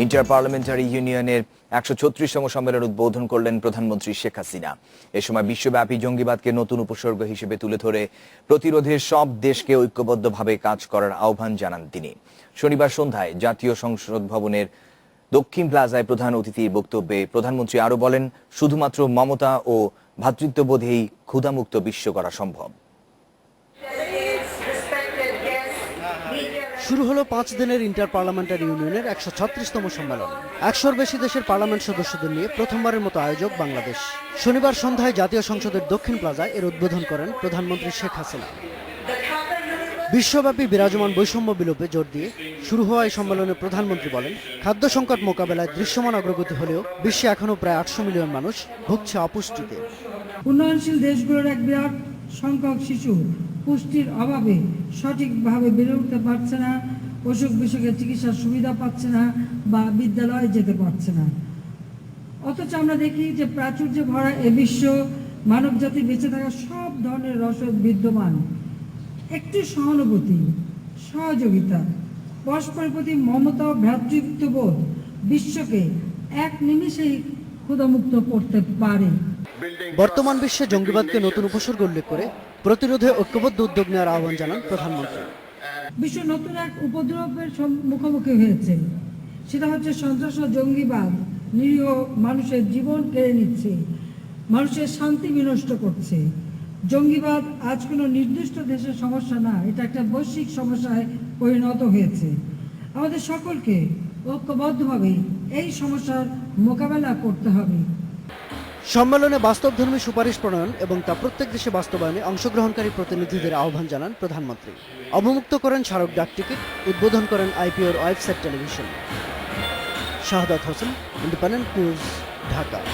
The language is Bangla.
ইন্টার পার্লামেন্টারি ইউনিয়নের ১৩৬তম সম্মেলন উদ্বোধন করলেন প্রধানমন্ত্রী শেখ হাসিনা। এ সময় বিশ্বব্যাপী জঙ্গিবাদকে নতুন উপসর্গ হিসেবে তুলে ধরে প্রতিরোধে সব দেশকে ঐক্যবদ্ধভাবে কাজ করার আহ্বান জানান তিনি। শনিবার সন্ধ্যায় জাতীয় সংসদ ভবনের দক্ষিণ প্লাজায় প্রধান অতিথির বক্তব্যে প্রধানমন্ত্রী আরো বলেন, শুধুমাত্র মমতা ও ভ্রাতৃত্ববোধেই ক্ষুধামুক্ত বিশ্ব করা সম্ভব। শুরু হলো 5 দিনের ইন্টার পার্লামেন্টারি ইউনিয়নের ১৩৬তম সম্মেলন। ১০০-র বেশি দেশের পার্লামেন্ট সদস্যদের নিয়ে প্রথমবারের মতো আয়োজক বাংলাদেশ। শনিবার সন্ধ্যায় জাতীয় সংসদের দক্ষিণ প্লাজায় এর উদ্বোধন করেন প্রধানমন্ত্রী শেখ হাসিনা। বিশ্বব্যাপী বিরাজমান বৈষম্য বিলোপে জোর দিয়ে শুরু হওয়া এই সম্মেলনে প্রধানমন্ত্রী বলেন, খাদ্য সংকট মোকাবেলায় দৃশ্যমান অগ্রগতি হলেও বিশ্বে এখনও প্রায় ৮০০ মিলিয়ন মানুষ ভুগছে অপুষ্টিতে। উন্নয়নশীল দেশগুলোর এক বিরাট সংখ্যক শিশু পুষ্টির অভাবে সঠিকভাবে বেড়ে উঠতে পারছে না, অসুখ বিসুখের চিকিৎসার সুবিধা পাচ্ছে না বা বিদ্যালয়ে যেতে পারছে না। অথচ আমরা দেখি যে প্রাচুর্যে ভরা এ বিশ্ব মানবজাতি বেঁচে থাকা সব ধরনের রসদ বিদ্যমান। একটু সহানুভূতি, সহযোগিতা, পরস্পরের প্রতি মমতা ও ভ্রাতৃত্ববোধ বিশ্বকে এক নিমিষেই ক্ষুধামুক্ত করতে পারে। বর্তমান বিশ্বে জঙ্গিবাদকে নতুন উপসর্গ উল্লেখ করে প্রতিরোধে ঐক্যবদ্ধ উদ্যোগ নেওয়ার আহ্বান জানান প্রধানমন্ত্রী। বিশ্ব নতুন এক উপদ্রবের মুখোমুখি হয়েছে, সেটা হচ্ছে সন্ত্রাস ও জঙ্গিবাদ। নিরীহ মানুষের জীবন কেড়ে নিচ্ছে, মানুষের শান্তি বিনষ্ট করছে। জঙ্গিবাদ আজ কোনো নির্দিষ্ট দেশের সমস্যা না, এটা একটা বৈশ্বিক সমস্যায় পরিণত হয়েছে। আমাদের সকলকে ঐক্যবদ্ধভাবে এই সমস্যার মোকাবেলা করতে হবে। সম্মেলনে বাস্তবধর্মী সুপারিশ প্রণয়ন এবং তা প্রত্যেক দেশে বাস্তবায়নে অংশগ্রহণকারী প্রতিনিধিদের আহ্বান জানান প্রধানমন্ত্রী। অবমুক্ত করেন স্মারক ডাক টিকিট, উদ্বোধন করেন আইপিওর website television. Shahadat Hossain, independent news, Dhaka.